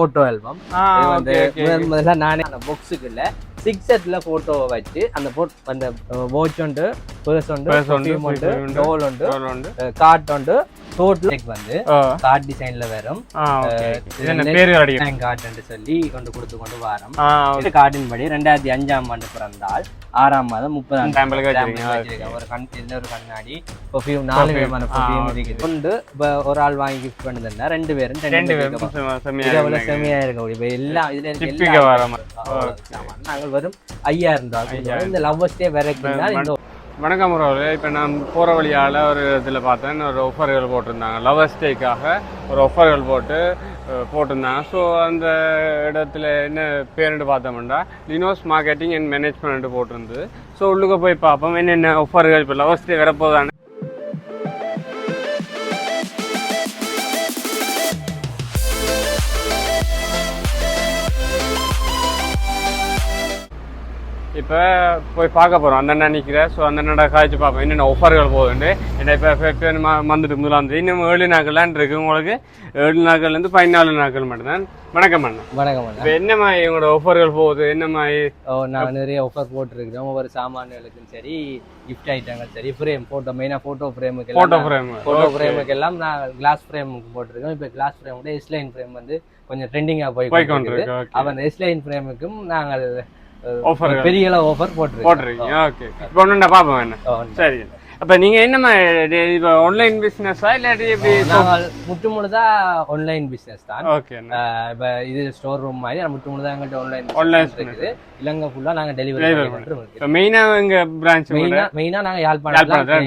Photo album. இது வந்து முதல்ல நானே அந்த பாக்ஸுக்குள்ள 6 செட்ல போட்டோவை வச்சு அந்த அந்த வாட்ச் உண்டு, பர்ஸ் உண்டு, பெர்ஃப்யூம் உண்டு, டோல் உண்டு, கார்ட் உண்டு, டோட்டல் வந்து கார்ட் டிசைன்ல வரும். கார்ட் என்று சொல்லி கொண்டு வாரம். கார்டின் படி 2005ஆம் ஆண்டு பிறந்தால் 6ஆம் மாதம் 30ஆம் ஒரு கண்ணாடி பெர்ஃப்யூம் 4 விதமான பெர்ஃப்யூம் இருக்குது. கொண்டு ஒரு ஆள் வாங்கி கிஃப்ட் பண்ணுதுன்னா 2 பேரும் செமையா இருக்கும். இப்ப எல்லாம் இதுல நாங்கள் வரும் 5000 இந்த லவ்வர்ஸ் டே வரைக்கும் தான் இந்த. வணக்கம் உறவுகளே, இப்போ நான் போகிற வழியால் ஒரு இதில் பார்த்தேன், ஒரு ஆஃபர்கள் போட்டிருந்தாங்க. லவர்ஸ் டேக்காக ஒரு ஆஃபர்கள் போட்டிருந்தாங்க. ஸோ அந்த இடத்துல என்ன பேருன்னு பார்த்தோம்னா லினோஸ் மார்க்கெட்டிங் அண்ட் மேனேஜ்மெண்ட் போட்டிருந்தது. ஸோ உள்ளுக்கு போய் பார்ப்போம் என்னென்ன ஆஃபர்கள் இப்போ லவர்ஸ் டே வரப்போதானே. இப்போ போய் பார்க்க போகிறோம். அந்த அண்ணா நிற்கிறேன். ஸோ அந்த அண்ணா காய்ச்சி பார்ப்போம் என்னென்ன ஆஃபர்கள் போகுதுண்டு. என்ன இப்போ வந்துட்டு முதலாம் இன்னும் 7 நாட்கள்லாம் இருக்குது. உங்களுக்கு 7 நாட்கள்லேருந்து 14 நாட்கள் மட்டும்தான். வணக்கம் அண்ணா. வணக்கம் அண்ணா. இப்போ என்னம்மா எங்களோட ஆஃபர்கள் போகுது? என்னம்மா? நான் நிறைய ஆஃபர் போட்டிருக்கிறோம். ஒவ்வொரு சாமான்களுக்கும் சரி, கிஃப்ட் ஐட்டங்கள் சரி, ஃப்ரேம் ஃபோட்டோ, மெயினாக ஃபோட்டோ ஃப்ரேமுக்கு எல்லாம் நான் கிளாஸ் ஃப்ரேமுக்கு போட்டிருக்கோம். இப்போ கிளாஸ் ஃப்ரேமோட எஸ்லைன் ஃப்ரேம் வந்து கொஞ்சம் ட்ரெண்டிங்காக போய்கொண்டிருக்கு. அப்போ அந்த எஸ்லைன் ஃப்ரேமுக்கும் நாங்கள் பெரிய ஆஃபர் போட்டிருக்கீங்க. ஓகே, இப்போ ஒண்ணு பாப்போம் என்ன. சரி, அப்ப நீங்க என்னமா இப்போ ஆன்லைன் பிசினஸா இல்லாட்டி எப்படி? நாங்கள் முழுதா ஆன்லைன் பிசினஸ் தான். ஓகே, இப்ப இது ஸ்டோர் ரூம் மாதிரி முழுதா எங்கள்ட்ட ஆன்லைன் இருக்குது. இலங்கை ஃபுல்லா நாங்க டெலிவரி பண்றோம். இப்போ மெயினா எங்க பிரான்ச் மெயினா நாங்க யாழ்ப்பாணத்துல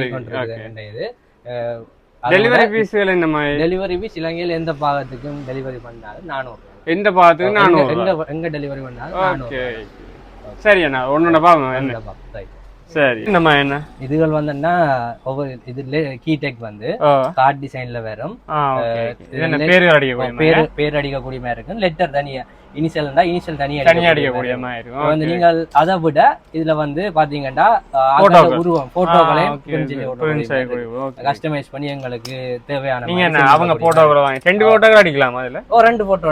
இது டெலிவரி ஃபீஸ்கள் என்ன மாதிரி? டெலிவரி ஃபீஸ் இலங்கையில எந்த பாகத்துக்கும் டெலிவரி பண்ணாலும் 400. எந்த பாகத்துக்கும் 400? எங்க டெலிவரி பண்ணாலும் 400. சரி அண்ணா, ஒன்னு பாப்போம். சரி, நம்ம என்ன இதுகள் வந்தா ஒவ்வொரு இது கீடெக் வந்து கார்ட் டிசைன்ல வரும். பேர் அடிக்கக்கூடிய மாதிரி இருக்கும். லெட்டர் தனியா இனிஷியல் தனியா அடிக்கக்கூடிய மாதிரி இருக்கும். வந்து நீங்கள் அதை விட இதுல வந்து பாத்தீங்கன்னா உருவம் போட்டோக்களை கஸ்டமைஸ் பண்ணி எங்களுக்கு தேவையான அவங்க போட்டோக்களை வாங்கி 2 போட்டோக்கள் அடிக்கலாம். அதுல 2 போட்டோ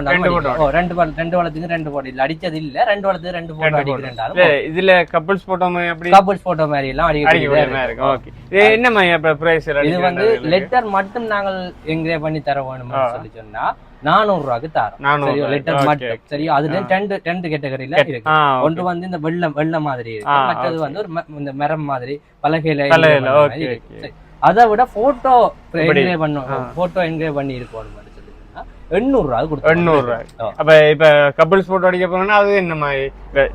2 வளத்துக்கு 2 போட்டோ இல்ல அடிச்சது இல்ல. 2 வளத்துக்கு 2 போட்டோ அடிக்கிறேன். இதுல கப்பிள்ஸ் போட்டோ மாதிரி கப்பிள்ஸ் போட்டோ மாதிரி எல்லாம் அடிக்கக்கூடிய மாதிரி. ஓகே, என்ன மாதிரி பிரைஸ்? இது வந்து லெட்டர் மட்டும் நாங்கள் என்கிரேவ் பண்ணி தர வேணும்னு சொல்லி சொன்னா 400 ரூபாய்க்கு தரோம். சரி, லெட்டர் மட்டும். சரி, அதுல 2 கேட்டகரியில இருக்கு. ஒன்று வந்து இந்த வெள்ள மாதிரி இருக்கு, மற்றது வந்து ஒரு இந்த மரம் மாதிரி பலகையில. அதை விட போட்டோ என்கிரேவ் பண்ணி இருக்கணும் 800 ரூபாய் கொடுத்தோம். 800 ரூபாய். அப்ப இப்ப கப்பிள்ஸ் போட்டோ அடிக்க போனா அது என்ன மாதிரி?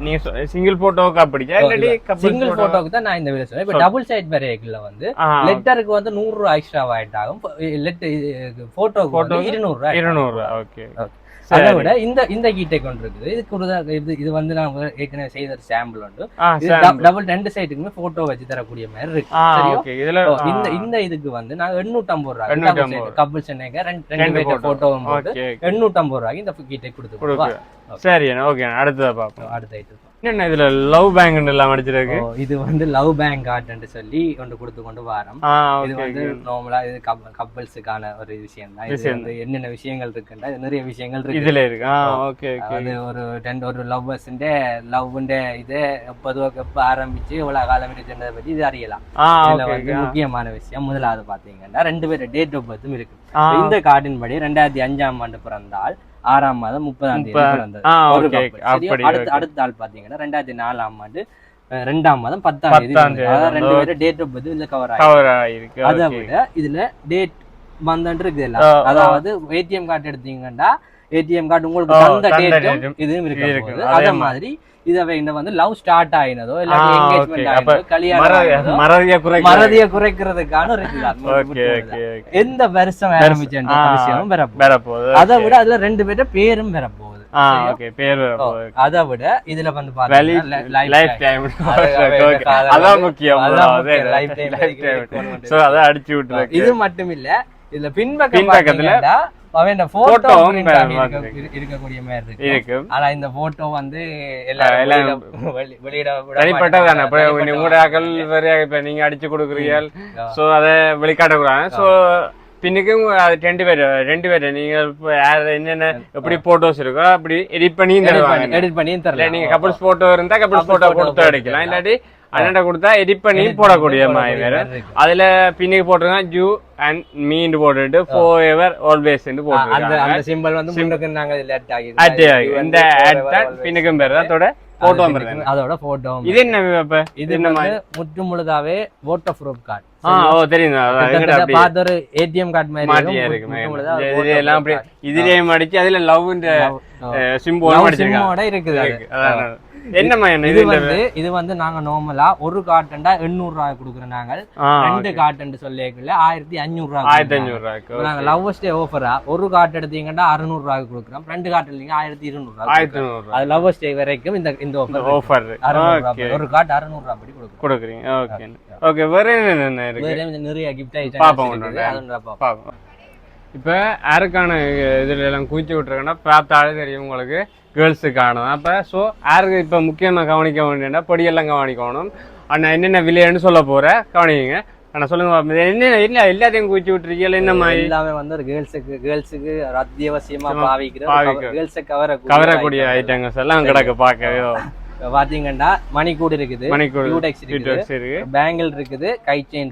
நீங்க சிங்கிள் போட்டோக்கு அப்படியா இல்லாட்டி சிங்கிள் போட்டோக்கு தான் நான் இந்த வீடியோ சொல்றேன். இப்ப டபுள் சைட் வேரியேட்ல வந்து லெட்டருக்கு வந்து 100 ரூபாய் எக்ஸ்ட்ரா ஆயிட்டாகும். லெட்டர் போட்டோக்கு 200 ரூபாய். 200 ரூபாய். ஓகே. அதை விட இந்த கீடெக் ஒன்று இருக்குது. இது வந்து நான் ஏற்கனவே செய்த சாம்பிள் உண்டு. டபுள் 2 சைடுக்குமே போட்டோ வச்சு தரக்கூடிய மாதிரி இருக்கு. இந்த இதுக்கு வந்து நாங்க 850 ரூபாய் கப்பிள் சென்னைக்கு 2 போட்டோவும் போட்டு 850 ரூபாய்க்கு இந்த கீடெக் கொடுத்து. சரி, ஓகே. அடுத்ததா பாப்போம். அடுத்த ஐட்டம் என்ன இதுல லவ் பேங்க் எல்லாம் அடிச்சிருக்கு. இது வந்து லவ் பேங்க் கார்டு சொல்லி கொண்டு வாரம். இது வந்து நார்மலா இது கப்பல்ஸுக்கான ஒரு விஷயம் தான். இது வந்து என்னென்ன விஷயங்கள் இருக்குன்னா நிறைய விஷயங்கள் இருக்கு இதுல இருக்கு. ஓகே, அது ஒரு லவ்வர்ஸ் லவ்வுண்ட இது எப்ப ஆரம்பிச்சு எவ்வளவு காலம் இருக்குன்றதை பத்தி இது அறியலாம். இதுல வந்து முக்கியமான விஷயம் முதலாவது பாத்தீங்கன்னா 2 பேர் டேட் ஆஃப் பர்த்தும் இருக்கு. இந்த கார்டின் படி 2005ஆம் ஆண்டு பிறந்தால் 6ஆம் மாதம் 30ஆம் தேதி பிறந்தது. அடுத்த ஆள் பாத்தீங்கன்னா 2004ஆம் ஆண்டு 2ஆம் மாதம் 10ஆம் தேதி. அதாவது 2 பேரும் டேட் ஆஃப் பர்த் இதுல கவர் ஆயிருக்கு. அதை விட இதுல டேட் மந்த் இருக்கு. அதாவது ஏடிஎம் கார்டு எடுத்தீங்கன்னா ஏடிஎம் கார்டு உங்களுக்கு தந்த டேட்டும் இதுவும் இருக்கு. அதே மாதிரி இதை வந்து லவ் ஸ்டார்ட் ஆயினதோ இல்ல என்கேஜ்மெண்ட் ஆயினதோ கல்யாணம் மறதிய குறைக்கிறதுக்கான எந்த வருஷம் ஆரம்பிச்சேன்ற விஷயமும் வரப்போகுது. அதை விட அதுல 2 பேர்ட்ட பேரும் வரப்போகுது. அதை விட இதுல வந்து இது மட்டும் இல்ல, இதுல பின்பக்கத்துல இருக்கக்கூடிய மாதிரி இருக்கு. ஆனா இந்த போட்டோ வந்து நீங்க அடிச்சு கொடுக்குறீங்க. சோ அத வெளிக்காட்டக்கூடாது. சோ பின்னுக்கும் அது ரெண்டு பேர் நீங்க என்னென்ன எப்படி போட்டோஸ் இருக்கோ அப்படி எடிட் பண்ணி தரலாம். நீங்க கப்பல்ஸ் போட்டோ இருந்தா கப்பல்ஸ் போட்டோ கொடுத்து அடிக்கலாம், இல்லாட்டி அண்ணன்ட்ட கொடுத்தா எடிட் பண்ணி போடக்கூடிய மாதிரி வேற. அதுல பின்னுக்கு போட்டிருக்காங்க ஜூ அண்ட் மீன் போட்டுட்டு forever always போட்டுருக்காங்க. அந்த சிம்பல் வந்து முன்னுக்கு நாங்க இந்த ஆட் தான் பின்னுக்கும் பேர் அதோட போட்டோ அதோட போட்டோ. இது என்ன இப்ப இது என்ன முற்று முழுதாவே வாட்டர் ப்ரூஃப் கார்டு. தெரியும் பார்த்த ஒரு ஏடிஎம் கார்டு மாதிரி இருக்கு. எல்லாம் அப்படி இதுலயும் அடிச்சு அதுல லவ் சிம்போட இருக்குது. என்னமா இது வந்து நாங்க நார்மலா ஒரு கார்டன்டா 800 ரூபாய் கொடுக்குறோம். நாங்கள் 2 கார்டன் சொல்லிக்கல 1500 ரூபாய். நாங்க லவ்வர்ஸ் டே ஆஃபரா ஒரு கார்ட் எடுத்தீங்கன்னா 600 ரூபாய்க்கு கொடுக்குறோம். 2 கார்ட் இல்லைங்க 1200 ரூபாய். அது லவ்வர்ஸ் டே வரைக்கும் இந்த ஆஃபர் ஒரு கார்ட் 600 ரூபாய் படி கொடுக்குறீங்க. Okay okay. வேற என்ன இருக்கு? வேற நிறைய கிஃப்ட் ஐட்டம்ஸ் பாப்போம். இப்ப யாருக்கான இதுல எல்லாம் குவிச்சு விட்டுருக்கேன்னா பார்த்தாலே தெரியும் உங்களுக்கு கேர்ள்ஸுக்கான. அப்போ ஸோ யாருக்கு இப்போ முக்கியமாக கவனிக்க வேண்டியன்னா பொடியெல்லாம் கவனிக்கணும். அண்ணா என்னென்ன விலைன்னு சொல்ல போகிற கவனிங்க. அண்ணா சொல்லுங்க என்ன இல்லை எல்லாத்தையும் குவிச்சு விட்டுருக்கீங்க. என்ன மாதிரி எல்லாமே வந்து ஒரு கேர்ள்ஸுக்கு ஒரு அத்தியாவசியமா கேர்ள்ஸை கவரக்கூடிய ஐட்டங்கள்ஸ் எல்லாம் கிடக்கு பார்க்கவே. பாத்தீங்கன்னா மணிக்கூடு இருக்குது, பேங்கிள் இருக்குது, கை செயின்,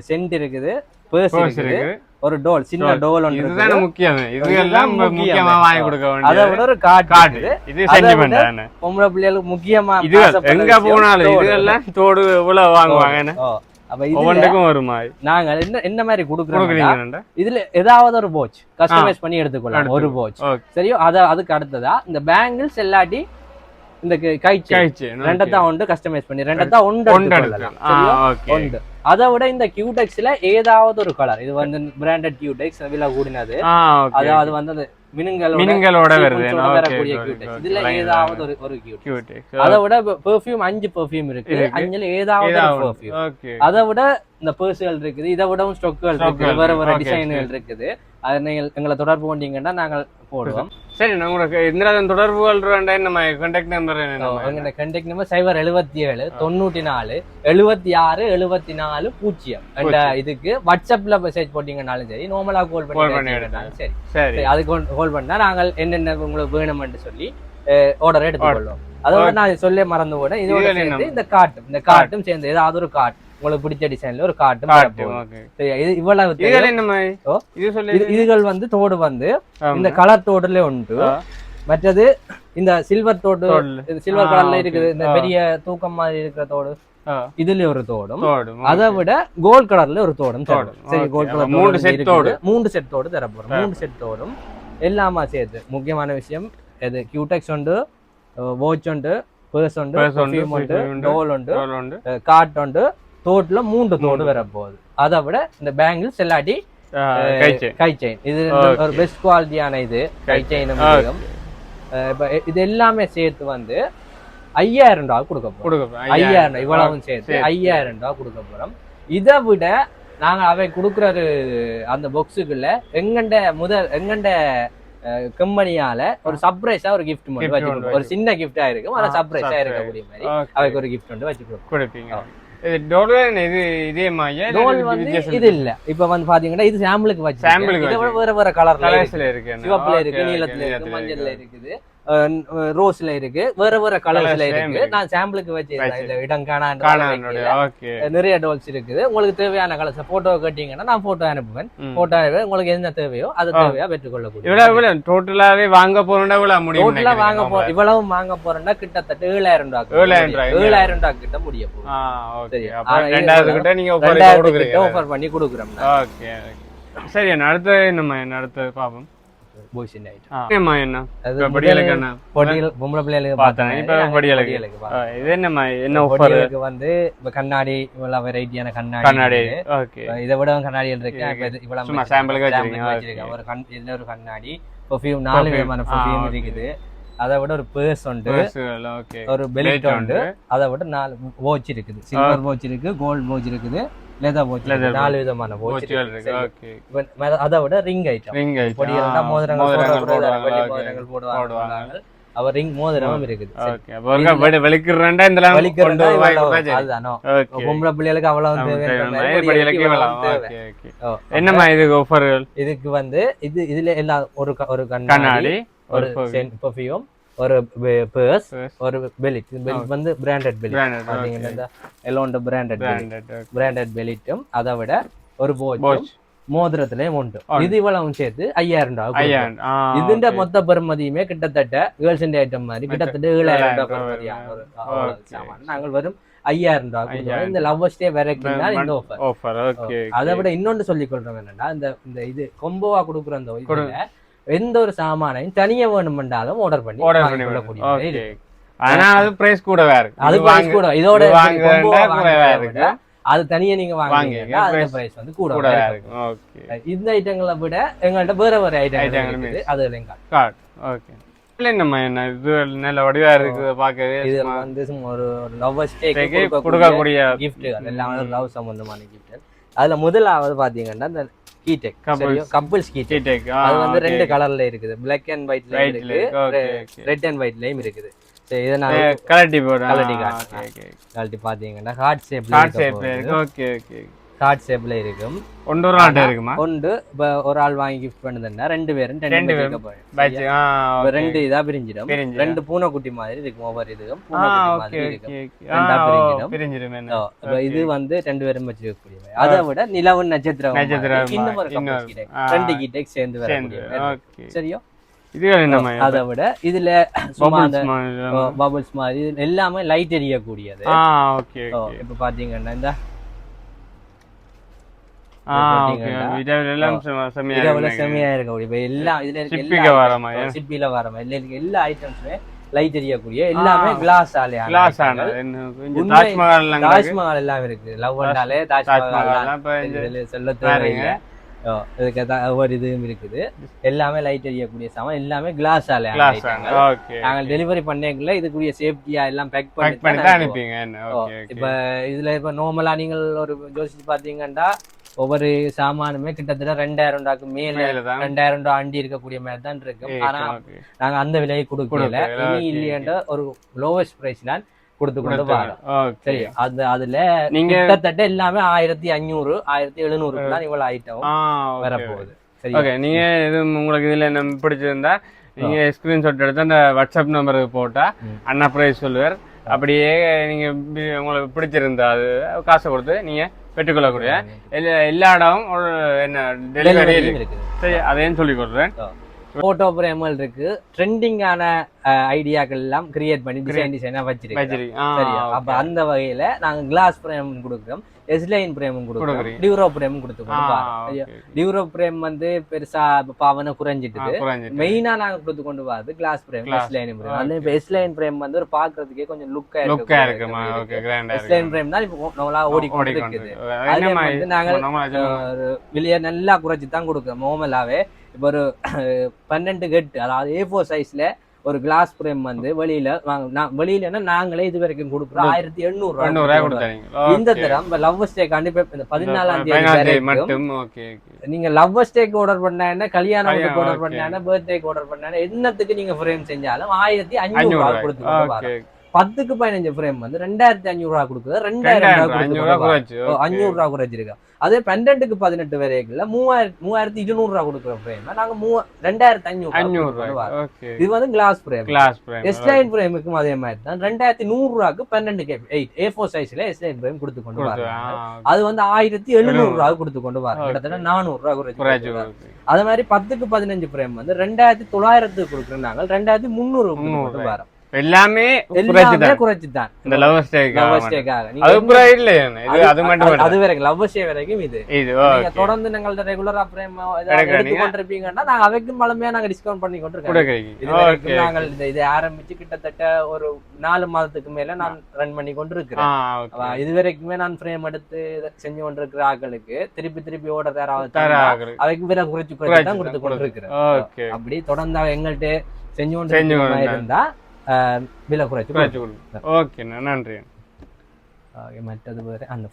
சென்ட் இருக்குது, பர்ஸ் இருக்குது, ஒரு டோல் சின்ன டோல் ஒன்று. இதுதான முக்கியம். இதெல்லாம் முக்கியமா வாங்கி கொடுக்க வேண்டியது. அத விட ஒரு கார்டு. இது சென்டிமென்ட் தானே பொம்பளை பிள்ளைகளுக்கு முக்கியமா. இது எங்க போனாலும் இதெல்லாம் தோடு இவ்வளவு வாங்குவாங்க. அப்ப ஒவ்வொன்றுக்கும் ஒரு மாதிரி நாங்க என்ன மாதிரி கொடுக்குறோம். இதுல ஏதாவது ஒரு போச் கஸ்டமைஸ் பண்ணி எடுத்துக்கொள்ளலாம். ஒரு போச் சரியோ. அதுக்கு அடுத்ததா இந்த பேங்கிள்ஸ் எல்லாட்டி இந்த கை செயின் ரெண்டத்தான் ஒன்று கஸ்டமைஸ் பண்ணி ரெண்டத்தான் ஒன்று. அதை விட இந்த கியூடெக்ஸ்ல ஏதாவது ஒரு கலர், இது வந்து பிராண்டட் கியூடெக்ஸ் விலை கூடினது, அதாவது வந்து அந்த மினுங்களோட வரக்கூடிய கியூடெக்ஸ். இதுல ஏதாவது ஒரு கியூடெக்ஸ். அதை விட பெர்ஃபியூம் 5 பெர்ஃபியூம் இருக்கு. 5ல ஏதாவது ஒரு பெர்ஃபியூம். அதை விட இந்த பர்சுகள் இருக்குது. இதை விடவும் ஸ்டாக்குகள் இருக்குது, வேற வேற டிசைன்கள் இருக்குது. அதை நீங்கள் எங்களை தொடர்பு கொண்டீங்கன்னா நாங்கள் போடுவோம். சரி, உங்களுக்கு இந்த தொடர்புகள் நம்ம கான்டாக்ட் நம்பர் எங்க கான்டாக்ட் நம்பர் 077 94 76 74 0. இதுக்கு வாட்ஸ்அப்ல மெசேஜ் போட்டீங்கன்னாலும் சரி, நார்மலா கால் பண்ணி சரி அதுக்கு கால் பண்ணா நாங்கள் என்னென்ன உங்களுக்கு வேணும்னு சொல்லி ஆர்டர் எடுத்துக்கொள்வோம். அதோட நான் சொல்ல மறந்து போட இதோட சேர்ந்து இந்த கார்ட்டும் சேர்ந்து ஏதாவது ஒரு கார்ட் உங்களுக்கு பிடிச்ச டிசைன்ல ஒரு கார்டு. இவ்வளவு இதுகள் வந்து தோடு வந்து இந்த கலர் தோடுல உண்டு. மற்றது இந்த சில்வர் தோடு, சில்வர் கலர்ல இருக்குது. இந்த பெரிய தூக்கம் மாதிரி இருக்கிற தோடு, இதுல ஒரு தோடும். அதை விட கோல்ட் கலர்ல ஒரு தோடும். சரி, கோல்ட் கலர் 3 செட் தோடு தரப்போறோம். 3 செட் தோடும் எல்லாமா சேர்த்து. முக்கியமான விஷயம் இது கியூடெக்ஸ் உண்டு, வாட்ச் உண்டு, பர்ஸ் உண்டு, பெர்ஃபியூம் உண்டு, டோல் உண்டு, கார்ட் உண்டு. தோட்டுல 3 தோடு வரப்போகுது. அதை விட இந்த பேங்கிள்ஸ் எல்லாட்டி கை செயின், இது ஒரு பெஸ்ட் குவாலிட்டியான இது கை செயின். இது எல்லாமே சேர்த்து வந்து 5000 ரூபாய் கொடுக்க போறோம். 5000 இவ்வளவும் சேர்த்து 5000 ரூபாய் கொடுக்க போறோம். இதை விட நாங்க அவை கொடுக்குற அந்த பாக்ஸுக்குள்ள எங்கண்ட கம்பெனியால ஒரு சர்ப்ரைஸா ஒரு கிஃப்ட் மட்டும் வச்சு கொடுப்போம். ஒரு சின்ன கிஃப்டா இருக்கும், ஆனா சர்ப்ரைஸா இருக்கக்கூடிய மாதிரி அவைக்கு ஒரு கிஃப்ட் வந்து வச்சு கொடுப்பீங்க. இது இல்ல, இப்ப வந்து பாத்தீங்கன்னா இது சாம்பிளுக்கு வச்சு வேற வேற கலர்ல இருக்கு. சிவப்புல இருக்கு, நீலத்துல இருக்கு, மஞ்சள்ல இருக்குது, ரோஸ்ல இருக்கு, வேற வேற கலர்ஸ்ல இருக்கு. நான் சாம்பிளுக்கு வச்சு இடம் நிறைய டோல்ஸ் இருக்குது. உங்களுக்கு தேவையான கலர்ஸ் போட்டோ கேட்டீங்கன்னா நான் போட்டோ அனுப்புவேன். போட்டோ உங்களுக்கு என்ன தேவையோ அதை தேவையா பெற்றுக்கொள்ளக்கூடிய. டோட்டலாவே வாங்க போறோம்னா இவ்வளவு வாங்க போறோம்னா கிட்டத்தட்ட 7000 ரூபாய் கிட்ட முடிய போகுது. ஆஃபர் பண்ணி கொடுக்குறோம். சரி, அடுத்தது பாப்போம். கண்ணாடி வெரைட்டியான கண்ணாடி, இதை விட கண்ணாடிகள் இருக்கு. ஒரு கண்ணாடி, பெர்ஃபியூம் 4 விதமான பெர்ஃபியூம் இருக்குது. அதை விட ஒரு பர்ஸ் உண்டு, ஒரு பெல்ட் உண்டு. அதை விட 4 வாட்ச் இருக்குது. சில்வர் வாட்ச் இருக்கு, கோல்ட் வாட்ச் இருக்குது, லெதர் வாட்ச், 4 விதமான வாட்ச் இருக்கு. அதை விட ரிங் ஐட்டம், மோதிரங்கள் போடுவாங்க. அவர் ரிங் மோதிரமும் இருக்குது. ஓகே அப்ப வெளிக்கிறறேன்டா இதெல்லாம் கொண்டு போய் அதுதானோ பொம்பளை பிள்ளைகளுக்கு அவ்வளவு தேவை. என்னமா இதுக்கு ஆஃபர்கள்? இதுக்கு வந்து இதுல எல்லாம் ஒரு கண்ணாடி, ஒரு பெர்ஃப்யூம், ஒரு பர்ஸ், ஒரு பெல்ட். பெல்ட் வந்து பிராண்டட் பெல்ட் பாத்தீங்கன்னா இந்த எலோண்ட பிராண்டட் பெல்ட்டும் அதை விட ஒரு வாட்ச் மோதிரத்திலேயும் உண்டு. இது இவ்வளவு சேர்த்து 5000 ரூபாய். இதுண்ட மொத்த பெறுமதியுமே கிட்டத்தட்ட கேர்ள்ஸ் ஐட்டம் மாதிரி கிட்டத்தட்ட 7000 ரூபாய் பெறுமதியான ஒரு சாமான். நாங்கள் வரும் 5000 ரூபாய் இந்த லவ்வர்ஸ் டே வரைக்கும் தான் இந்த ஆஃபர். அதை விட இன்னொன்று சொல்லிக் கொள்றோம் என்னன்னா, இந்த இது கொம்போவா கொடுக்குற அந்த இதுல எந்த ஒரு சாமானையும் தனியா வேணுமென்றாலும் ஆர்டர் பண்ணி கொள்ளக்கூடிய. ஆனா அது பிரைஸ் கூட வேற, அது பிரைஸ் கூட இதோட அது தனியா நீங்க வாங்குவீங்க, அது பிரைஸ் வந்து கூட இருக்கும். ஓகே இந்த ஐட்டங்களை விட எங்கள்ட்ட வேற ஐட்டங்கள் இருக்குது. அது கார்ட். ஓகே என்னம்மா என்ன இது நல்ல வடிவா இருக்கு பாக்கவே. இது வந்து ஒரு லவ்வர்ஸ் டேக்கு கொடுக்கக்கூடிய gift, எல்லாம் லவ் சம்பந்தமான gift. அதுல முதலாவது பாத்தீங்கன்னா இந்த கீடெக், கப்பிள்ஸ் கீடெக். அது வந்து 2 கலர்ல இருக்குது, Black and Whiteல இருக்கு, Red and Whiteலயும் இருக்குது. இதனால கலட்டி பாத்தீங்கன்னா ஹார்ட் ஷேப்ல இருக்கும். ஒன்று ஒரு ஆள் வாங்கி கிஃப்ட் பண்ணுதுன்னா 2 பேரும் 2 இதா பிரிஞ்சிடும். 2 பூனைக்குட்டி மாதிரி இருக்கும். ஒவ்வொரு இதுக்கும் பூனைக்குட்டி மாதிரி இருக்கும், பிரிஞ்சிடும். இது வந்து 2 பேரும் வச்சுக்கக்கூடியவை. அதை விட நிலவு நட்சத்திரம் இன்னும் ஒரு 2 கீடெக் சேர்ந்து வரக்கூடிய. சரியோ? அதை விட இதுல பபிள்ஸ் மாதிரி எல்லாமே லைட் எரியக்கூடியது. இப்ப பாத்தீங்கன்னா இந்த செமையா இருக்கக்கூடிய சிப்பில வர மாதிரி எல்லா ஐட்டம்ஸுமே லைட் எரியக்கூடிய, எல்லாமே கிளாஸ் தாஜ்மஹால் எல்லாம் இருக்கு. லவ்னாலே தாஜ்மஹால் சொல்ல தேவையில்லை. ஒவ்வொரு இதுவும் இருக்குது. எல்லாமே லைட் எரியக்கூடிய சாமான், எல்லாமே கிளாஸ் நாங்கள் டெலிவரி பண்ணல இதுக்குரிய சேஃப்டியா எல்லாம் பேக் பண்ணி அனுப்பிங்க. இப்ப இதுல இப்ப நார்மலா நீங்கள் ஒரு யோசிச்சு பாத்தீங்கன்னா ஒவ்வொரு சாமானுமே கிட்டத்தட்ட 2000 ரூபாய்க்கு மேல 2000 ரூபாய் அண்டி இருக்கக்கூடிய மாதிரி தான் இருக்கு. ஆனா நாங்க அந்த விலையை கொடுக்கல. இனி இல்லையன்ற ஒரு லோவஸ்ட் பிரைஸ் தான் கொடுத்து கொண்டு வரோம். சரி, அதுல நீங்க கிட்டத்தட்ட எல்லாமே 1500 1700 தான் இவ்வளவு ஐட்டம் வரப்போகுது. சரி, ஓகே. நீங்க இது உங்களுக்கு இதுல என்ன பிடிச்சிருந்தா நீங்க ஸ்கிரீன்ஷாட் எடுத்து அந்த வாட்ஸ்அப் நம்பருக்கு போட்டா அண்ணா பிரைஸ் சொல்லுவார். அப்படியே நீங்க உங்களுக்கு பிடிச்சிருந்தா அது காசை கொடுத்து நீங்க பெற்றுக்கொள்ளக்கூடிய எல்லா இடமும் ஒரு என்ன டெலிவரி இருக்கு. சரி, அதையும் சொல்லிக் கொடுறேன். போட்டோ பிரேம்கள் இருக்கு, ட்ரெண்டிங்கான ஐடியாக்கள் எல்லாம் கிரியேட் பண்ணி டிசைனா வச்சிருக்கோம். சரியா? அப்ப அந்த வகையில நாங்க கிளாஸ் பிரேம் கொடுக்குறோம், எஸ்லைன் பிரேமும் கொடுக்குறோம், டியூரோ பிரேமும் கொடுத்துக்கொண்டு. டியூரோ பிரேம் வந்து பெருசா பாவனை குறைஞ்சிட்டு மெயினா நாங்க கொடுத்து கொண்டு வர்றது கிளாஸ் பிரேம், எஸ்லைன் பிரேம். அது இப்ப எஸ்லைன் பிரேம் வந்து ஒரு பாக்குறதுக்கே கொஞ்சம் லுக்கா இருக்கு. எஸ்லைன் பிரேம் தான் இப்போ நம்மளா ஓடிக்கொண்டு இருக்குது. நாங்க வெளியே நல்லா குறைச்சி தான் கொடுக்குறோம். நார்மலாவே இப்போ ஒரு 12 கெட், அதாவது A4 சைஸ்ல ஒரு கிளாஸ் பிரேம் வந்து வெளியிலன்னா நாங்களே இது வரைக்கும் கொடுக்குறோம் 1800 ரூபாய். இந்த தரம் லவ்வர்ஸ் டே கண்டிப்பா 14ஆம் தேதி வரைக்கும் நீங்க லவ்வர்ஸ் டேக்கு ஆர்டர் பண்ணா, கல்யாணத்துக்கு ஆர்டர் பண்ணா, பர்த்டேக்கு ஆர்டர் பண்ணா, என்னத்துக்கு நீங்க ஃப்ரேம் செஞ்சாலும் 1500 ரூபாய் கொடுத்து 10க்கு 15 ஃப்ரேம் வந்து 2500 ரூபாய் கொடுக்குது. 2000 ரூபாய் குறைச்சிருக்கோம். அதே 12க்கு 18 வரைக்குள்ள 3200 ரூபாய் கொடுக்குற ஃப்ரேம் நாங்க 2500. இது வந்து கிளாஸ் பிரேம். எஸ்லைன் பிரேமுக்கும் அதே மாதிரி தான் 2100 ரூபாய்க்கு 12 A4 சைஸ்ல எஸ்லைன் பிரேம் கொடுத்து கொண்டு வராங்க. அது வந்து 1700 ரூபாய் கொடுத்து கொண்டு வராங்க. கிட்டத்தட்ட 400 ரூபாய் குறைச்சு. அதே மாதிரி 10க்கு 15 ஃப்ரேம் வந்து 2900 கொடுக்குறோம். நாங்கள் 2300 கொண்டு வரோம். எல்லாமே குறைச்சுதான் இந்த லவ்வர்ஸ் டேக்காக. அது வரைக்கும் லவ்வர்ஸ் டே வரைக்கும் இது தொடர்ந்து நாங்கள்ட்ட ரெகுலரா பிரேம் கொண்டிருப்பீங்கன்னா நாங்க அவைக்கும் பழமையா நாங்க டிஸ்கவுண்ட் பண்ணி கொண்டிருக்கோம். நாங்கள் இதை ஆரம்பிச்சு கிட்டத்தட்ட ஒரு 4 மாதத்துக்கு மேல நான் ரன் பண்ணி கொண்டிருக்கிறேன். இது வரைக்குமே நான் பிரேம் எடுத்து செஞ்சு கொண்டிருக்கிற ஆட்களுக்கு திருப்பி ஓட யாராவது அவைக்கு விலை குறைச்சு தான் கொடுத்து கொண்டிருக்கிறேன். அப்படி தொடர்ந்து எங்கள்கிட்ட செஞ்சு கொண்டு இருந்தா விலை குறைச்சு. ஓகே, நன்றி. மற்றது வேற அந்த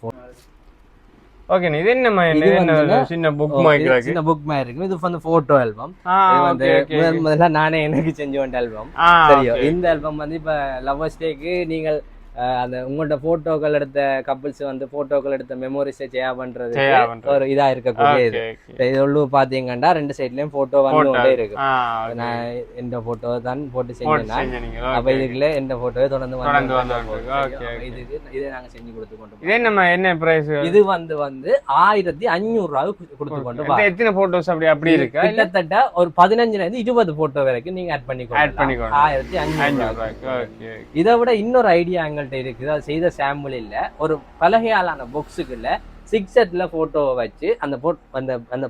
ஓகே இது என்னமா என்ன சின்ன புக் மாதிரி இருக்கு சின்ன புக் மாதிரி இருக்கு இது வந்து போட்டோ ஆல்பம் இது வந்து முதல்ல நானே எனக்கு செஞ்சு வந்த ஆல்பம் சரியா இந்த ஆல்பம் வந்து இப்ப லவ்வர்ஸ் டேக்கு நீங்கள் அந்த உங்களோட போட்டோக்கள் எடுத்த கப்பிள்ஸ் வந்து போட்டோக்கள் எடுத்த மெமோரிஸை ஷேர் பண்றது ஒரு இதா இருக்கக்கூடிய இது இது உள்ளு பாத்தீங்கன்னா ரெண்டு சைட்லயும் போட்டோ வந்து இருக்கு நான் எந்த போட்டோ தான் போட்டு செஞ்சேன் அப்ப இதுக்குள்ள எந்த போட்டோவே தொடர்ந்து இதுக்கு இதை நாங்க செஞ்சு கொடுத்து கொண்டு என்ன பிரைஸ் இது வந்து 1500 ரூபாய் கொடுத்து கொண்டு எத்தனை போட்டோஸ் அப்படி இருக்கு கிட்டத்தட்ட ஒரு 15ல இருந்து 20 போட்டோ வரைக்கும் நீங்க ஆட் பண்ணிக்கோங்க 1500 இதை விட இன்னொரு ஐடியா இருக்குது அது செய்த சாம்பிள் இல்ல ஒரு பலகையாலான பாக்ஸுக்குள்ள 6 செட்ல போட்டோவை வச்சு அந்த அந்த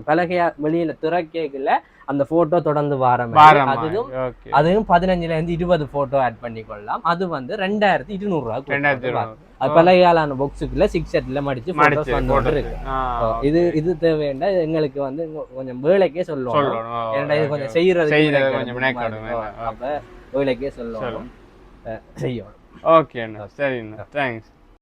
பலகையா வெளியில திறக்கல அந்த போட்டோ தொடர்ந்து அதுவும் 15ல இருந்து 20 போட்டோ ஆட் பண்ணிக்கொள்ளலாம் அது வந்து 2200 ரூபாய் அது பலகையாலான பாக்ஸுக்குள்ள 6 செட்ல மடிச்சு போட்டோஸ் வந்து இருக்கு இது தேவைன்னா எங்களுக்கு வந்து கொஞ்சம் வேலைக்கே சொல்லுவோம் ஏன்னா இது கொஞ்சம் செய்யறது அப்ப வேலைக்கே சொல்லுவோம் செய்யணும் ஓகே அண்ணா சரிண்ணா தேங்க்ஸ்